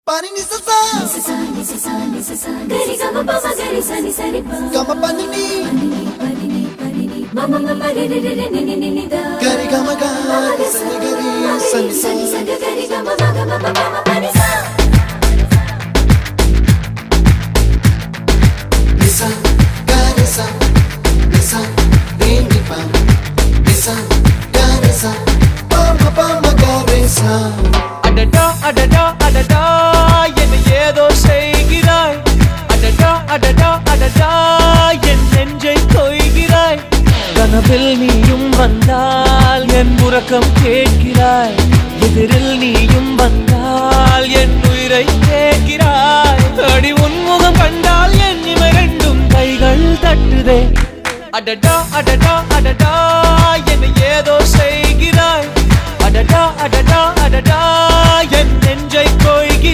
Pani ni sa gari gama pa ma gari sa ni sa ri pa gama pani ni mama mama re re re ni ni ni da gari gama ga sa ni gari sa ni sa gari gama ma pani sa nisa gari sa nisa re ni pa nisa gari sa pa ma gari sa adada adada adada என்ன ஏதோ செய்கிறாய் adada adada adada என் நெஞ்சை கொய்கிறாய் கனவில் நீயும் வந்தால் என் உறக்கம் கேட்கிறாய் எதிரில் நீயும் வந்தால் என் உயிரை கேட்கிறாய் அடி உன்முகம் கண்டால் என் இமை ரெண்டும் கைகள் தட்டுதே adada adada adada என்ன ஏதோ செய்கிறாய் adada adada adada என் நெஞ்சை கொய்கிறாய்